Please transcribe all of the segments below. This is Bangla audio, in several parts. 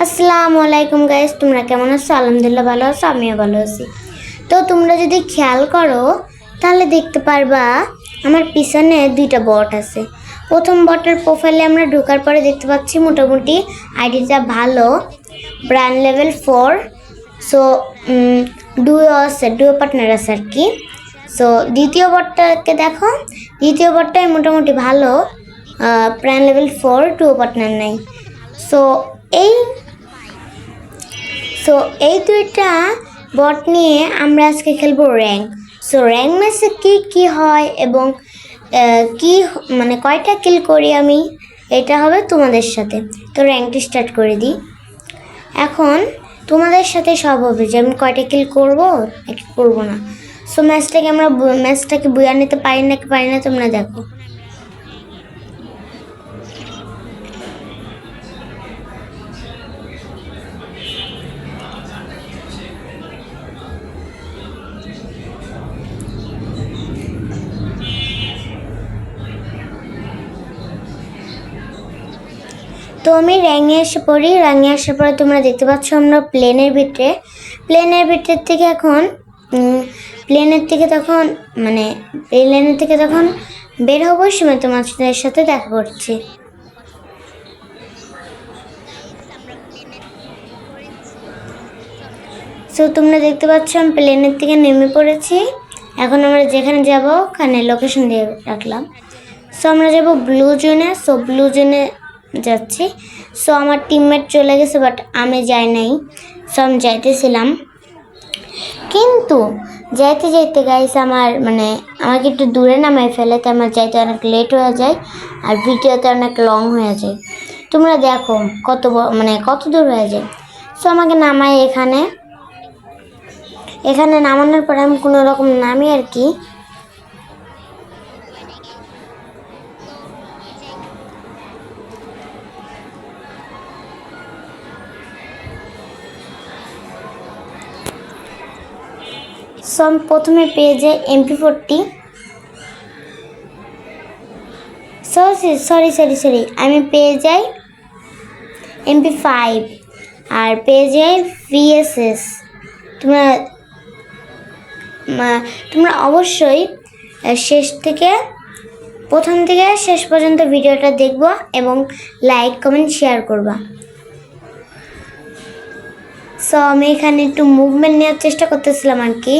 আসসালামু আলাইকুম গাইস, তোমরা কেমন আছো? আলহামদুলিল্লাহ ভালো আছো, আমিও ভালো আছি। তো তোমরা যদি খেয়াল করো তাহলে দেখতে পারবা আমার পিছনে দুইটা বট আছে। প্রথম বটের প্রোফাইলে আমরা ঢোকার পরে দেখতে পাচ্ছি মোটামুটি আইডিটা ভালো, brand level 4। So duo partner আছে আর কি। সো দ্বিতীয় বটটাকে দেখো, দ্বিতীয় বটটাই মোটামুটি ভালো, ব্র্যান্ড লেভেল 4, ডুও পার্টনার নাই। সো এই সো এই দুইটা বট নিয়ে আমরা আজকে খেলবো র্যাঙ্ক। সো র্যাঙ্ক ম্যাচে কি হয় এবং কি মানে কয়টা কিল করি আমি, এটা হবে তোমাদের সাথে। তো র্যাঙ্কটি স্টার্ট করে দিই। এখন তোমাদের সাথে সব হবে যে আমি কয়টা কিল করবো করবো না। সো ম্যাচটাকে বুয়া নিতে পারি না তোমরা দেখো। তো আমি র্যাঙ্কে এসে পড়ি। র্যাঙ্কে আসার পরে তোমরা দেখতে পাচ্ছ আমরা প্লেনের ভিতর থেকে এখন প্লেনের থেকে তখন বের হবো, সময় তোমাদের সাথে দেখা করছি। সো তোমরা দেখতে পাচ্ছ আমি প্লেনের থেকে নেমে পড়েছি। এখন আমরা যেখানে যাব ওখানে লোকেশন দিয়ে রাখলাম। সো আমরা যাব ব্লু জোনে। সো ব্লু জোনে যাচ্ছি। সো আমার টিমমেট চলে গেছে, বাট আমি যাই নাই। সো আমি যাইতেছিলাম, কিন্তু যাইতে গাইস আমাকে একটু দূরে নামাই ফেলে, তো আমার যাইতে অনেক লেট হয়ে যায় আর ভিডিওতে অনেক লং হয়ে যায়। তোমরা দেখো কত দূর হয়ে যায়। সো আমাকে নামাই এখানে নামানোর পরে আমি কোনো রকম নামি আর কি। সো আমি প্রথমে পেয়ে যাই MP40। সরি আমি পেয়ে যাই MP5 আর পেয়ে যাই VSS। তোমরা অবশ্যই প্রথম থেকে শেষ পর্যন্ত ভিডিওটা দেখবা এবং লাইক কমেন্ট শেয়ার করবা। সো আমি এখানে একটু মুভমেন্ট নেওয়ার চেষ্টা করতেছিলাম আর কি।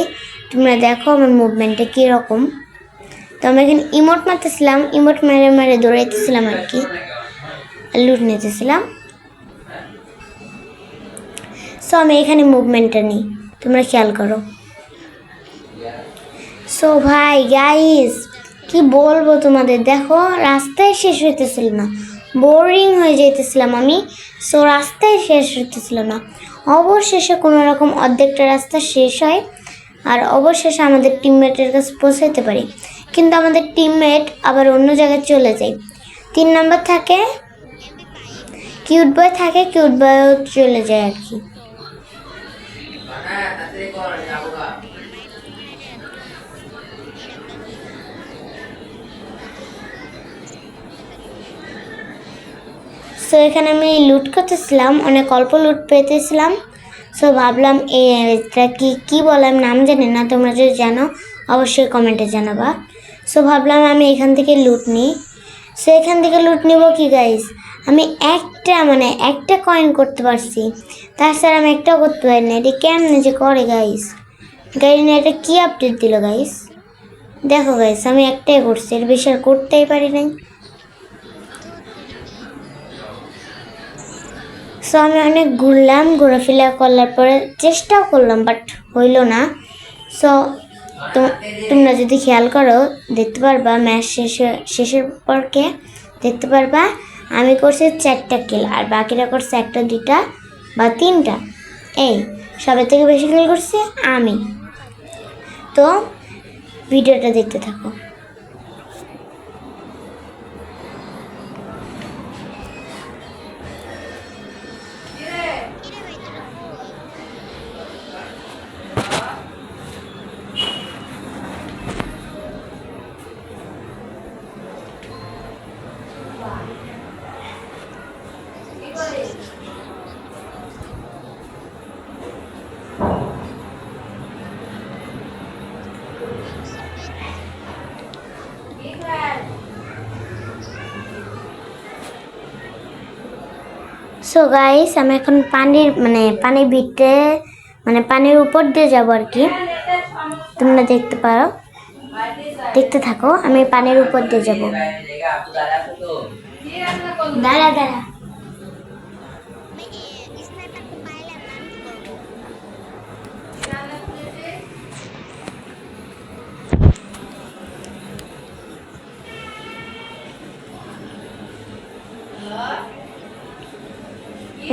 তোমরা দেখো আমার মুভমেন্টটা কীরকম। তো আমি এখানে ইমোট মারতেছিলাম, ইমোট মেরে দৌড়াইতেছিলাম আর কি, লুট নিতেছিলাম। সো আমি এখানে মুভমেন্টটা নিই, তোমরা খেয়াল করো। সো ভাই গাইস কি বলবো তোমাদের, দেখো রাস্তায় শেষ হইতেছিল না, বোরিং হয়ে যাইতেছিলাম আমি। সো রাস্তায় শেষ হইতেছিল না, অবশেষে কোনো রকম অর্ধেকটা রাস্তা শেষ হয় আর অবশেষে আমাদের টিমমেটের কাছে পৌঁছাতে পারি। কিন্তু আমাদের টিমমেট আবার অন্য জায়গায় চলে যায়। 3 নম্বর থাকে, কিউট বয় চলে যায় আর কি। সো এখানে আমি লুট করতেছিলাম, অনেক অল্প লুট পেতেছিলাম। সো ভাবলাম এটা কি বলে আমি নাম জানি না, তোমরা যদি জানো অবশ্যই কমেন্টে জানাবা। সো ভাবলাম আমি এখান থেকে লুট নিই। সো এখান থেকে লুট নিব কি গাইস, আমি একটা কয়েন করতে পারছি, তাছাড়া আমি একটাও করতে পারি না। এটা কেমনে যে করে গাইস, না এটা কি আপডেট দিল গাইস? দেখো গাইস আমি একটাই করছি, এর বেশি আর করতেই পারি নাই। সো আমি অনেক ঘুরলাম, ঘোরাফেরা করার পরে চেষ্টাও করলাম, বাট হইল না। সো তোমরা যদি খেয়াল করো দেখতে পারবা ম্যাচ শেষের পরকে দেখতে পারবা আমি করছি 4টা কিল আর বাকিরা করছে 1টা 2টা বা 3টা। এই সবার থেকে বেশি কিল করছি আমি। তো ভিডিওটা দেখতে থাকো। সো গাইস আমি এখন পানির ভিতরে পানির উপর দিয়ে যাবো আর কি। তোমরা দেখতে থাকো, আমি পানির উপর দিয়ে যাবো। দাঁড়া দাঁড়া।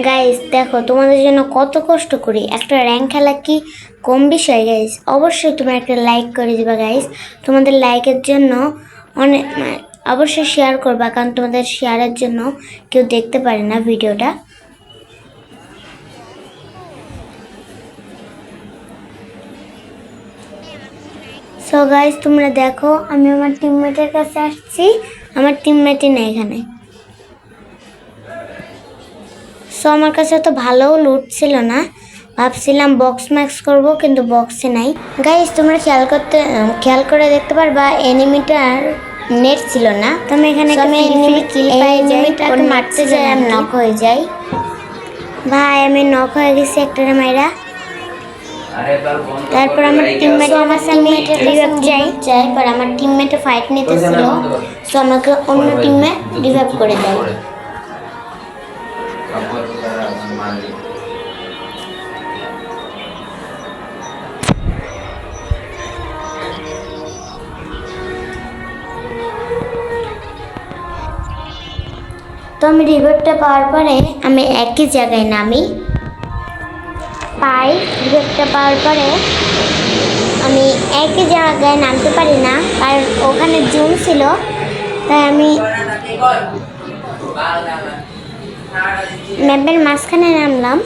গাইস দেখো তোমাদের জন্য কত কষ্ট করি, একটা র্যাঙ্ক খেলা কি কম বিষয় গাইস? অবশ্যই তোমরা একটা লাইক করে দিবা গাইস। তোমাদের লাইকের জন্য অনেক অবশ্যই শেয়ার করবা, কারণ তোমাদের শেয়ারের জন্য কেউ দেখতে পারে না ভিডিওটা। সো গাইস তোমরা দেখো আমি আমার টিমমেটের কাছে আসছি, আমার টিমমেটই নেই এখানে। সো আমার কাছে তো ভালো লুট ছিল না, ভাবছিলাম বক্স ম্যাক্স করব, কিন্তু বক্সে নাই। গাইস তোমরা খেয়াল করে দেখতে পারবা এনিমিটার নেট ছিল না। তো আমি এখানে কিল পাই যাই, তাকে মারতে যাই, আমি নক হয়ে যাই। ভাই আমি নক হয়ে গেছি একটারে মাইরা। তারপর আমার টিমমেটের কাছে আমি রিভাইভ চাই, পর আমার টিমমেটে ফাইট নিতেছিল, সো আমাকে অন্য টিমমেট রিভাইভ করে দেয়। তো আমি রিভাইভটা পাওয়ার পরে আমি একই জায়গায় নামি রিভাইভটা পাওয়ার পরে আমি একই জায়গায় নামতে পারি না, কারণ ওখানে জুম ছিল, তাই আমি ম্যাপের মাঝখানে নামলাম।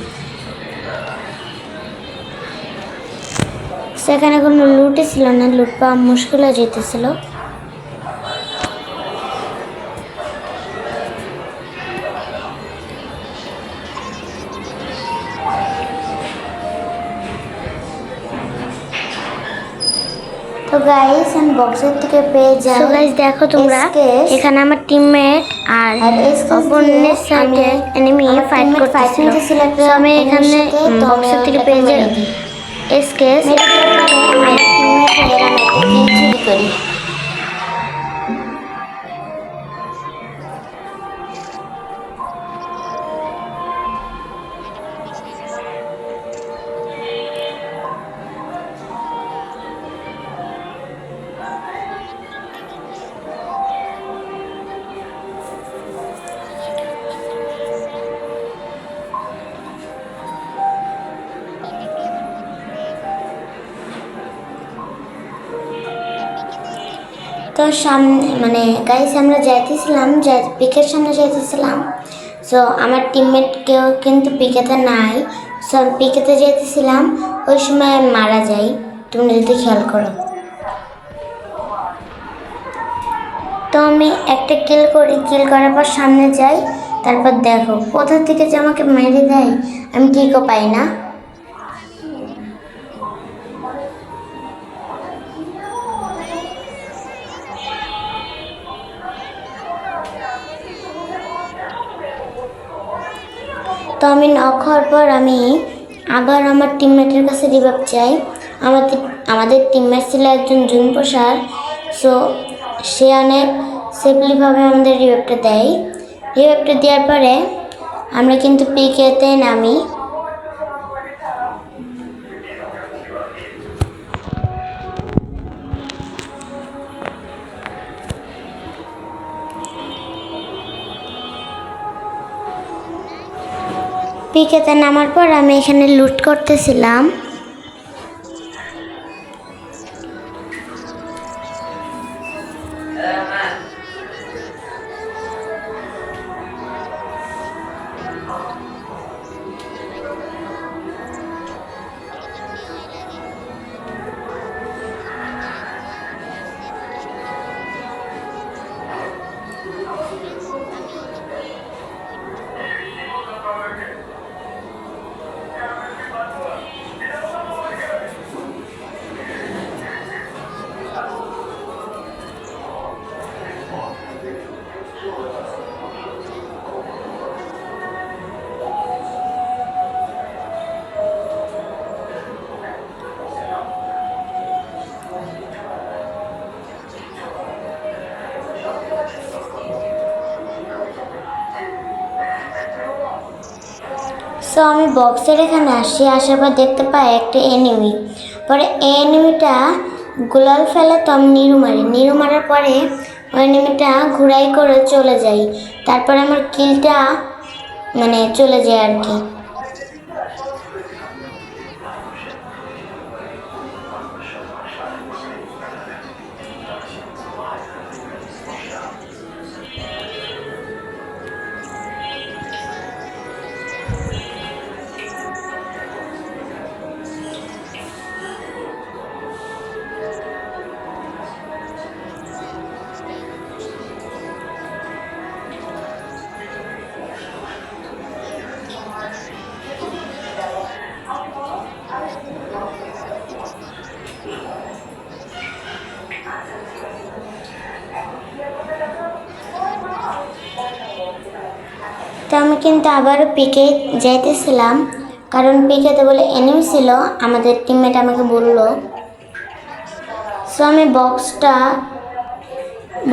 সেখানে কোনো লুটই ছিল না, লুট পাওয়া মুশকিল হয়ে যেতেছিল। তো গাইস আমি বক্সের থেকে পেয়ে যাই। তো গাইস দেখো তোমরা এখানে আমার টিমমেট আর অপোনেন্টের সাথে এনিমি ফাইট করতেছিল। তো আমি এখানে বক্সের থেকে পেয়ে যাই এসকেস, আমার টিমমেট আমি একটা কিল চুরি করি। তো সামনে গাইস আমরা যাইতেছিলাম, পিকের সামনে যাইতেছিলাম। সো আমার টিমমেট কেউ কিন্তু পিকেতে নাই, সো আমি পিকেতে যাইতেছিলাম, ওই সময় মারা যাই। তোমরা যদি খেয়াল করো, তো আমি একটা কিল করার পর সামনে যাই, তারপর দেখো কোথা থেকে যে আমাকে মেরে দেয় আমি ঠিকও পাই না। তো আমি নক হওয়ার পর আমি আবার আমার টিমমেটের কাছে রিভাইভ চাই। আমাদের টিমমেট ছিল একজন জুন প্রসার, সো সে অনেক সেফলিভাবে আমাদের রিভাইভটা দেয়। রিভাইভটা দেওয়ার পরে আমরা কিন্তু পিকেতে নামি। পিকেতে নামার পর আমি এখানে লুট করতেছিলাম। সো আমি বক্সের এখানে আসার পর দেখতে পাই একটা এনিমি। পরে এই এনিমিটা গোলাল ফেলে, তো আমি নিরু মারার পরে ওই এনিমিটা ঘুরাই করে চলে যাই। তারপরে আমার কিলটা মানে চলে যায় আর কি। তো আমি কিন্তু আবারও পিকে যাইতেছিলাম, কারণ পিকেতে বলে এনিমি ছিল, আমাদের টিমমেট আমাকে বললো। সো আমি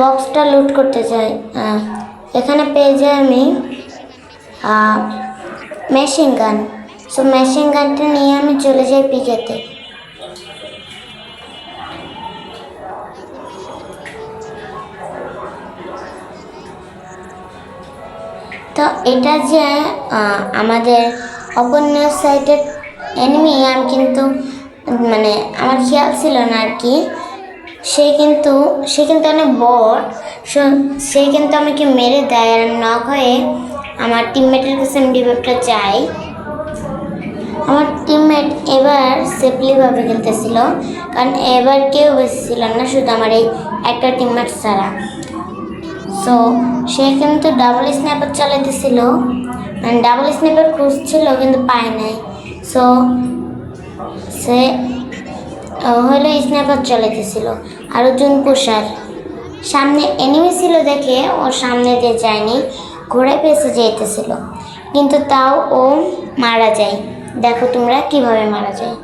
বক্সটা লুট করতে চাই। এখানে পেয়ে যাই আমি মেশিন গান। সো মেশিন গানটা নিয়ে আমি চলে যাই পিকেতে। তো এটা যে আমাদের অপন্য সাইডের এনিমি, আমি কিন্তু মানে আমার খেয়াল ছিল না আর কি। সে কিন্তু অনেক বড়। সে কিন্তু আমাকে মেরে দেয়, আর নক হয়ে আমার টিমমেটের কাছে আমি রিভাইভটা চাই। আমার টিমমেট এবার সেফলিভাবে খেলতেছিল, কারণ এবার কেউ বেশি ছিল না, শুধু আমার এই একটা টিমমেট ছাড়া। সো সে কিন্তু ডাবল স্ন্যাপার চালাইতেছিল, মানে ডাবল স্ন্যাপার খুঁজছিল কিন্তু পায় নাই। সো সে হলো স্ন্যাপার চালাইতেছিল। আর একজন পুষার সামনে এনিমি ছিল দেখে ওর সামনে দিয়ে যায়নি, ঘোড়ায় পেছে যেতেছিল, কিন্তু তাও ও মারা যায়। দেখো তোমরা কিভাবে মারা যায়।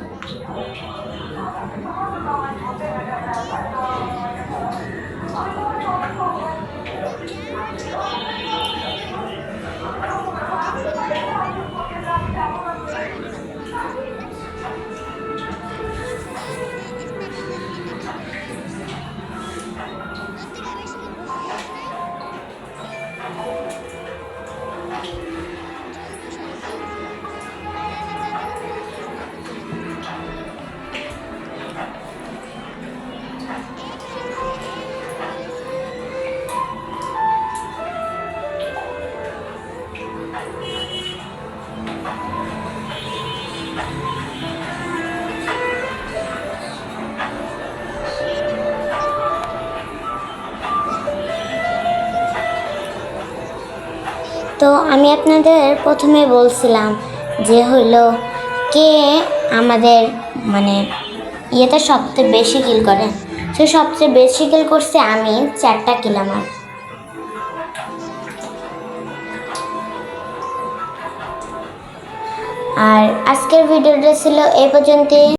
তো আমি আপনাদের প্রথমে বলছিলাম যে হইলো কে আমাদের মানে ইয়েতে সবচেয়ে বেশি কিল করে। সে সবচেয়ে বেশি কিল করছে আমি, 4টা কিল আমার। আর আজকের ভিডিওটা ছিল এই পর্যন্তই।